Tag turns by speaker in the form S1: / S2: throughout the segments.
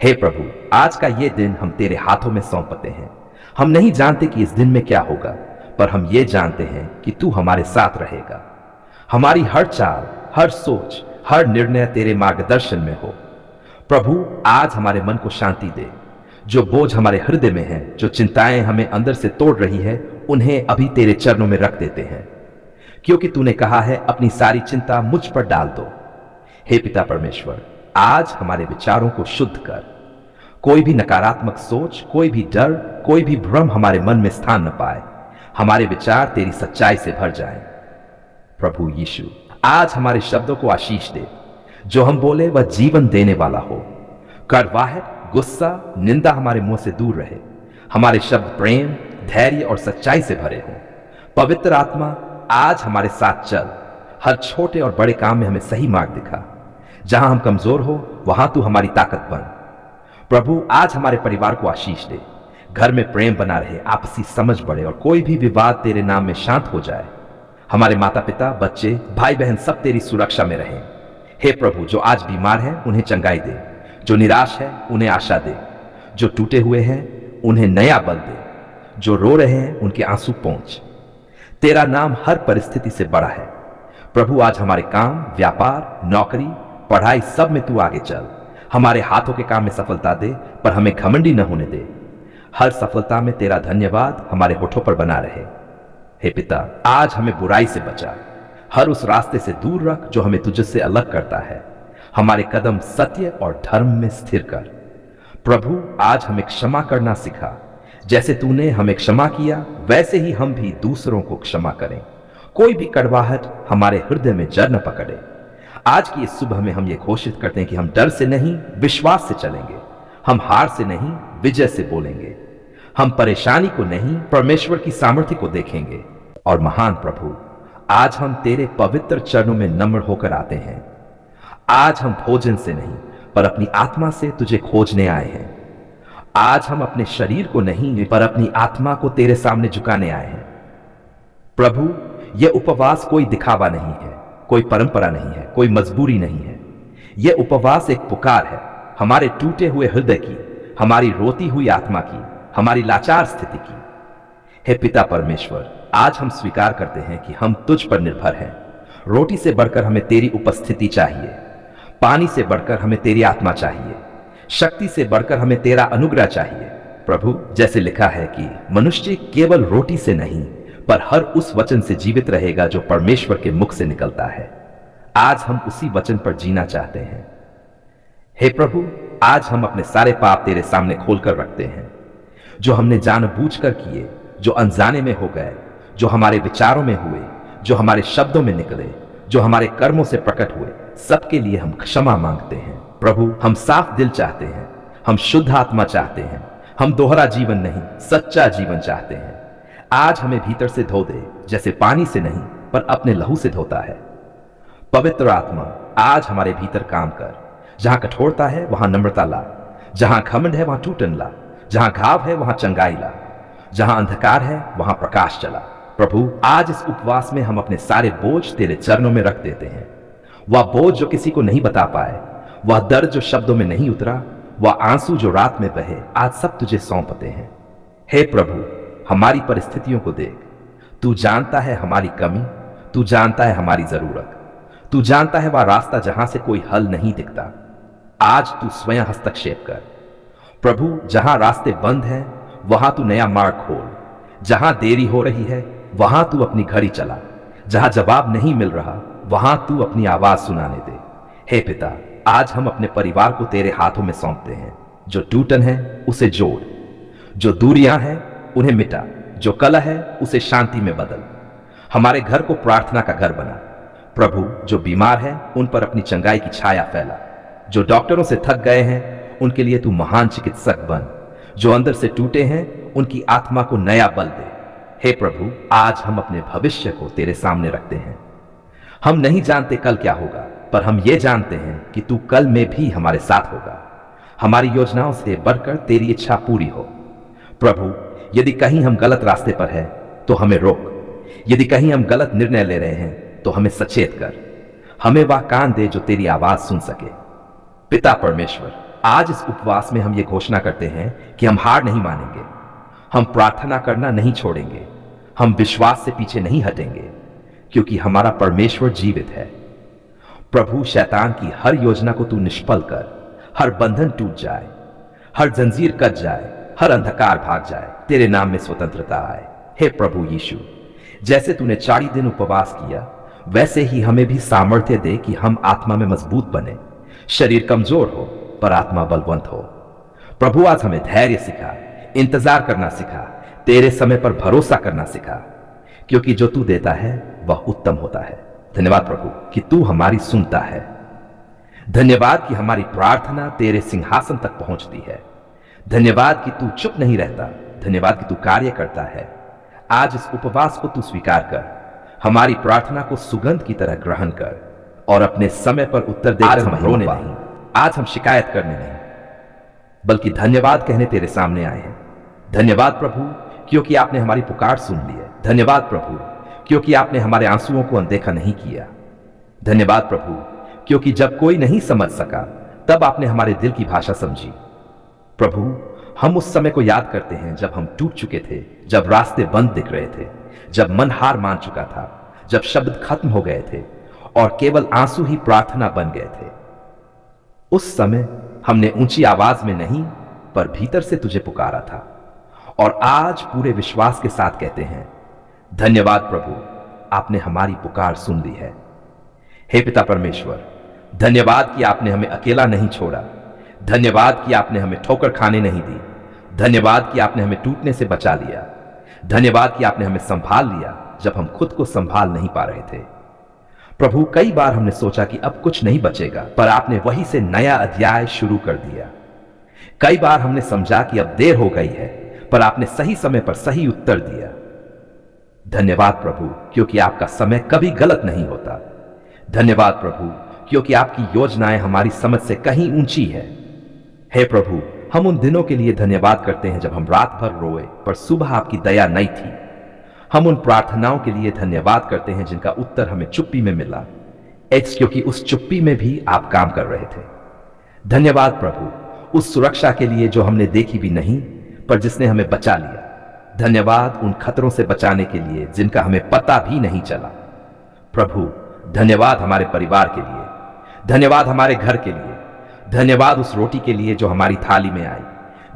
S1: हे प्रभु, आज का ये दिन हम तेरे हाथों में सौंपते हैं। हम नहीं जानते कि इस दिन में क्या होगा, पर हम ये जानते हैं कि तू हमारे साथ रहेगा। हमारी हर चाल, हर सोच, हर निर्णय तेरे मार्गदर्शन में हो। प्रभु, आज हमारे मन को शांति दे। जो बोझ हमारे हृदय में है, जो चिंताएं हमें अंदर से तोड़ रही है, उन्हें अभी तेरे चरणों में रख देते हैं, क्योंकि तूने कहा है अपनी सारी चिंता मुझ पर डाल दो। हे पिता परमेश्वर, आज हमारे विचारों को शुद्ध कर। कोई भी नकारात्मक सोच, कोई भी डर, कोई भी भ्रम हमारे मन में स्थान न पाए। हमारे विचार तेरी सच्चाई से भर जाएं। प्रभु यीशु, आज हमारे शब्दों को आशीष दे। जो हम बोले वह जीवन देने वाला हो। कड़वाहट, गुस्सा, निंदा हमारे मुंह से दूर रहे। हमारे शब्द प्रेम, धैर्य और सच्चाई से भरे हों। पवित्र आत्मा, आज हमारे साथ चल। हर छोटे और बड़े काम में हमें सही मार्ग दिखा। जहां हम कमजोर हो, वहां तू हमारी ताकत बन। प्रभु, आज हमारे परिवार को आशीष दे। घर में प्रेम बना रहे, आपसी समझ बढ़े और कोई भी विवाद तेरे नाम में शांत हो जाए। हमारे माता पिता, बच्चे, भाई बहन सब तेरी सुरक्षा में रहें। हे प्रभु, जो आज बीमार हैं उन्हें चंगाई दे। जो निराश है उन्हें आशा दे। जो टूटे हुए हैं उन्हें नया बल दे। जो रो रहे हैं उनके आंसू पोंछ। तेरा नाम हर परिस्थिति से बड़ा है। प्रभु, आज हमारे काम, व्यापार, नौकरी, पढ़ाई सब में तू आगे चल। हमारे हाथों के काम में सफलता दे, पर हमें घमंडी न होने दे। हर सफलता में तेरा धन्यवाद हमारे होठों पर बना रहे। हे पिता, आज हमें बुराई से बचा। हर उस रास्ते से दूर रख जो हमें तुझसे अलग करता है। हमारे कदम सत्य और धर्म में स्थिर कर। प्रभु, आज हमें क्षमा करना सिखा। जैसे तूने हमें क्षमा किया, वैसे ही हम भी दूसरों को क्षमा करें। कोई भी कड़वाहट हमारे हृदय में जड़ न पकड़े। आज की इस सुबह में हम ये घोषित करते हैं कि हम डर से नहीं, विश्वास से चलेंगे। हम हार से नहीं, विजय से बोलेंगे। हम परेशानी को नहीं, परमेश्वर की सामर्थ्य को देखेंगे। और महान प्रभु, आज हम तेरे पवित्र चरणों में नम्र होकर आते हैं। आज हम भोजन से नहीं, पर अपनी आत्मा से तुझे खोजने आए हैं। आज हम अपने शरीर को नहीं, पर अपनी आत्मा को तेरे सामने झुकाने आए हैं। प्रभु, यह उपवास कोई दिखावा नहीं है, कोई परंपरा नहीं है, कोई मजबूरी नहीं है। यह उपवास एक पुकार है, हमारे टूटे हुए हृदय की, हमारी रोती हुई आत्मा की, हमारी लाचार स्थिति की। हे पिता परमेश्वर, आज हम स्वीकार करते हैं कि हम तुझ पर निर्भर हैं। रोटी से बढ़कर हमें तेरी उपस्थिति चाहिए। पानी से बढ़कर हमें तेरी आत्मा चाहिए। शक्ति से बढ़कर हमें तेरा अनुग्रह चाहिए। प्रभु, जैसे लिखा है कि मनुष्य केवल रोटी से नहीं, पर हर उस वचन से जीवित रहेगा जो परमेश्वर के मुख से निकलता है। आज हम उसी वचन पर जीना चाहते हैं। हे प्रभु, आज हम अपने सारे पाप तेरे सामने खोलकर रखते हैं। जो हमने जानबूझकर किए, जो अनजाने में हो गए, जो हमारे विचारों में हुए, जो हमारे शब्दों में निकले, जो हमारे कर्मों से प्रकट हुए, सबके लिए हम क्षमा मांगते हैं। प्रभु, हम साफ दिल चाहते हैं। हम शुद्ध आत्मा चाहते हैं। हम दोहरा जीवन नहीं, सच्चा जीवन चाहते हैं। आज हमें भीतर से धो दे, जैसे पानी से नहीं, पर अपने लहू से धोता है। पवित्र आत्मा, आज हमारे भीतर काम कर। जहां कठोरता है वहां नम्रता ला। जहां घमंड है वहां टूटन ला। जहां घाव है वहां चंगाई ला। जहां अंधकार है वहां प्रकाश चला। प्रभु, आज इस उपवास में हम अपने सारे बोझ तेरे चरणों में रख देते हैं। वह बोझ जो किसी को नहीं बता पाए, वह दर्द जो शब्दों में नहीं उतरा, वह आंसू जो रात में बहे, आज सब तुझे सौंपते हैं। हे प्रभु, हमारी परिस्थितियों को देख। तू जानता है हमारी कमी, तू जानता है हमारी जरूरत, तू जानता है वह रास्ता जहां से कोई हल नहीं दिखता। आज तू स्वयं हस्तक्षेप कर। प्रभु, जहां रास्ते बंद हैं वहां तू नया मार्ग खोल। जहां देरी हो रही है वहां तू अपनी घड़ी चला। जहां जवाब नहीं मिल रहा वहां तू अपनी आवाज सुनाने दे। हे पिता, आज हम अपने परिवार को तेरे हाथों में सौंपते हैं। जो टूटन है उसे जोड़, जो दूरियां हैं उन्हें मिटा, जो कलह है उसे शांति में बदल। हमारे घर को प्रार्थना का घर बना। प्रभु, जो बीमार है उन पर अपनी चंगाई की छाया फैला। जो डॉक्टरों से थक गए हैं उनके लिए तू महान चिकित्सक बन। जो अंदर से टूटे हैं उनकी आत्मा को नया बल दे। हे प्रभु, आज हम अपने भविष्य को तेरे सामने रखते हैं। हम नहीं जानते कल क्या होगा, पर हम ये जानते हैं कि तू कल में भी हमारे साथ होगा। हमारी योजनाओं से बढ़कर तेरी इच्छा पूरी हो। प्रभु, यदि कहीं हम गलत रास्ते पर हैं तो हमें रोक। यदि कहीं हम गलत निर्णय ले रहे हैं तो हमें सचेत कर। हमें वह कान दे जो तेरी आवाज सुन सके। पिता परमेश्वर, आज इस उपवास में हम ये घोषणा करते हैं कि हम हार नहीं मानेंगे, हम प्रार्थना करना नहीं छोड़ेंगे, हम विश्वास से पीछे नहीं हटेंगे, क्योंकि हमारा परमेश्वर जीवित है। प्रभु, शैतान की हर योजना को तू निष्फल कर, हर बंधन टूट जाए, हर जंजीर कट जाए, हर अंधकार भाग जाए, तेरे नाम में स्वतंत्रता आए। हे प्रभु यीशु, जैसे तूने 40 दिन उपवास किया, वैसे ही हमें भी सामर्थ्य दे कि हम आत्मा में मजबूत बने, शरीर कमजोर हो पर आत्मा बलवंत हो। प्रभु, आज हमें धैर्य सिखा, इंतजार करना सिखा, तेरे समय पर भरोसा करना सिखा, क्योंकि जो तू देता है वह उत्तम होता है। धन्यवाद प्रभु कि तू हमारी सुनता है। धन्यवाद कि हमारी प्रार्थना तेरे सिंहासन तक पहुंचती है। धन्यवाद कि तू चुप नहीं रहता। धन्यवाद कि तू कार्य करता है। आज इस उपवास को तू स्वीकार कर, हमारी प्रार्थना को सुगंध की तरह ग्रहण कर और अपने समय पर उत्तर दे। आज हम रोने नहीं, आज हम शिकायत करने नहीं, बल्कि धन्यवाद कहने तेरे सामने आए हैं। धन्यवाद प्रभु क्योंकि आपने हमारी पुकार सुन ली है। धन्यवाद प्रभु क्योंकि आपने हमारे आंसुओं को अनदेखा नहीं किया। धन्यवाद प्रभु क्योंकि जब कोई नहीं समझ सका तब आपने हमारे दिल की भाषा समझी। प्रभु, हम उस समय को याद करते हैं जब हम टूट चुके थे, जब रास्ते बंद दिख रहे थे, जब मन हार मान चुका था, जब शब्द खत्म हो गए थे और केवल आंसू ही प्रार्थना बन गए थे। उस समय हमने ऊंची आवाज में नहीं पर भीतर से तुझे पुकारा था, और आज पूरे विश्वास के साथ कहते हैं, धन्यवाद प्रभु, आपने हमारी पुकार सुन ली है। हे पिता परमेश्वर, धन्यवाद कि आपने हमें अकेला नहीं छोड़ा। धन्यवाद कि आपने हमें ठोकर खाने नहीं दी। धन्यवाद कि आपने हमें टूटने से बचा लिया। धन्यवाद कि आपने हमें संभाल लिया जब हम खुद को संभाल नहीं पा रहे थे। प्रभु, कई बार हमने सोचा कि अब कुछ नहीं बचेगा, पर आपने वहीं से नया अध्याय शुरू कर दिया। कई बार हमने समझा कि अब देर हो गई है, पर आपने सही समय पर सही उत्तर दिया। धन्यवाद प्रभु क्योंकि आपका समय कभी गलत नहीं होता। धन्यवाद प्रभु क्योंकि आपकी योजनाएं हमारी समझ से कहीं ऊंची है। हे प्रभु, हम उन दिनों के लिए धन्यवाद करते हैं जब हम रात भर रोए पर सुबह आपकी दया नहीं थी। हम उन प्रार्थनाओं के लिए धन्यवाद करते हैं जिनका उत्तर हमें चुप्पी में मिला, क्योंकि उस चुप्पी में भी आप काम कर रहे थे। धन्यवाद प्रभु उस सुरक्षा के लिए जो हमने देखी भी नहीं पर जिसने हमें बचा लिया। धन्यवाद उन खतरों से बचाने के लिए जिनका हमें पता भी नहीं चला। प्रभु, धन्यवाद हमारे परिवार के लिए, धन्यवाद हमारे घर के लिए, धन्यवाद उस रोटी के लिए जो हमारी थाली में आई,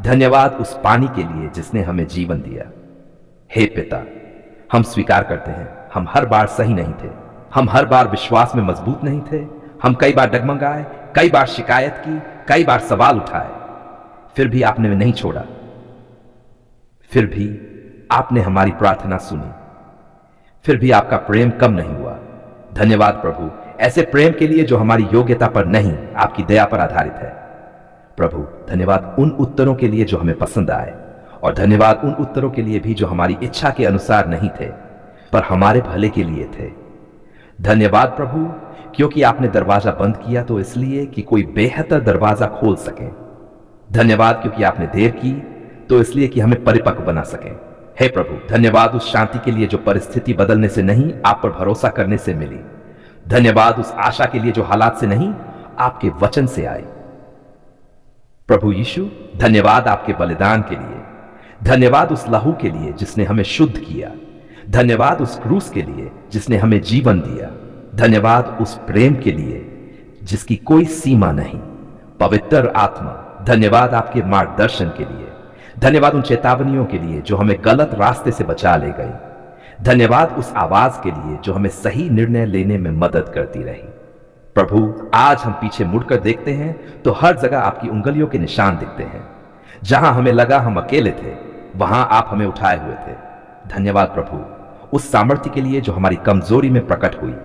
S1: धन्यवाद उस पानी के लिए जिसने हमें जीवन दिया। हे पिता, हम स्वीकार करते हैं हम हर बार सही नहीं थे, हम हर बार विश्वास में मजबूत नहीं थे, हम कई बार डगमगाए, कई बार शिकायत की, कई बार सवाल उठाए, फिर भी आपने नहीं छोड़ा। फिर भी आपने हमारी प्रार्थना सुनी, फिर भी आपका प्रेम कम नहीं हुआ। धन्यवाद प्रभु ऐसे प्रेम के लिए जो हमारी योग्यता पर नहीं, आपकी दया पर आधारित है। प्रभु, धन्यवाद उन उत्तरों के लिए जो हमें पसंद आए, और धन्यवाद उन उत्तरों के लिए भी जो हमारी इच्छा के अनुसार नहीं थे पर हमारे भले के लिए थे। धन्यवाद प्रभु क्योंकि आपने दरवाजा बंद किया तो इसलिए कि कोई बेहतर दरवाजा खोल सके। धन्यवाद क्योंकि आपने देर की तो इसलिए कि हमें परिपक्व बना सके। हे प्रभु, धन्यवाद उस शांति के लिए जो परिस्थिति बदलने से नहीं, आप पर भरोसा करने से मिली। धन्यवाद उस आशा के लिए जो हालात से नहीं, आपके वचन से आई। प्रभु यीशु, धन्यवाद आपके बलिदान के लिए। धन्यवाद उस लहू के लिए जिसने हमें शुद्ध किया। धन्यवाद उस क्रूस के लिए जिसने हमें जीवन दिया। धन्यवाद उस प्रेम के लिए जिसकी कोई सीमा नहीं। पवित्र आत्मा, धन्यवाद आपके मार्गदर्शन के लिए। धन्यवाद उन चेतावनियों के लिए जो हमें गलत रास्ते से बचा ले गई। धन्यवाद उस आवाज के लिए जो हमें सही निर्णय लेने में मदद करती रही। प्रभु, आज हम पीछे मुड़कर देखते हैं तो हर जगह आपकी उंगलियों के निशान दिखते हैं। जहां हमें लगा हम अकेले थे, वहां आप हमें उठाए हुए थे। धन्यवाद प्रभु उस सामर्थ्य के लिए जो हमारी कमजोरी में प्रकट हुई।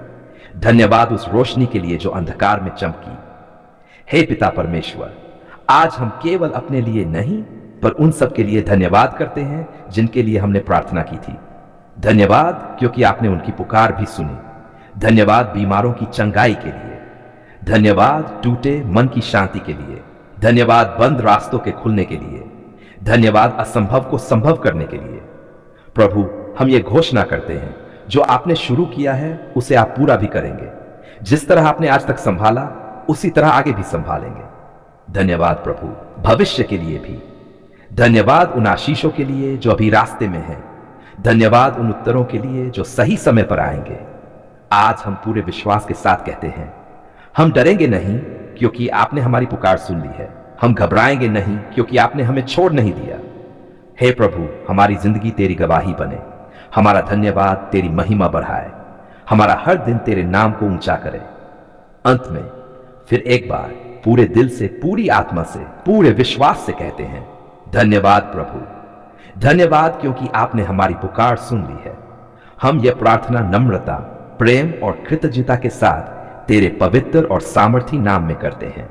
S1: धन्यवाद उस रोशनी के लिए जो अंधकार में चमकी। हे पिता परमेश्वर, आज हम केवल अपने लिए नहीं पर उन सब के लिए धन्यवाद करते हैं जिनके लिए हमने प्रार्थना की थी। धन्यवाद क्योंकि आपने उनकी पुकार भी सुनी। धन्यवाद बीमारों की चंगाई के लिए। धन्यवाद टूटे मन की शांति के लिए। धन्यवाद बंद रास्तों के खुलने के लिए। धन्यवाद असंभव को संभव करने के लिए। प्रभु, हम ये घोषणा करते हैं जो आपने शुरू किया है उसे आप पूरा भी करेंगे। जिस तरह आपने आज तक संभाला उसी तरह आगे भी संभालेंगे। धन्यवाद प्रभु, भविष्य के लिए भी। धन्यवाद उन आशीषों के लिए जो अभी रास्ते में हैं। धन्यवाद उन उत्तरों के लिए जो सही समय पर आएंगे। आज हम पूरे विश्वास के साथ कहते हैं, हम डरेंगे नहीं क्योंकि आपने हमारी पुकार सुन ली है। हम घबराएंगे नहीं क्योंकि आपने हमें छोड़ नहीं दिया। हे प्रभु, हमारी जिंदगी तेरी गवाही बने। हमारा धन्यवाद तेरी महिमा बढ़ाए। हमारा हर दिन तेरे नाम को ऊंचा करे। अंत में फिर एक बार पूरे दिल से, पूरी आत्मा से, पूरे विश्वास से कहते हैं, धन्यवाद प्रभु। धन्यवाद क्योंकि आपने हमारी पुकार सुन ली है। हम यह प्रार्थना नम्रता, प्रेम और कृतज्ञता के साथ तेरे पवित्र और सामर्थी नाम में करते हैं।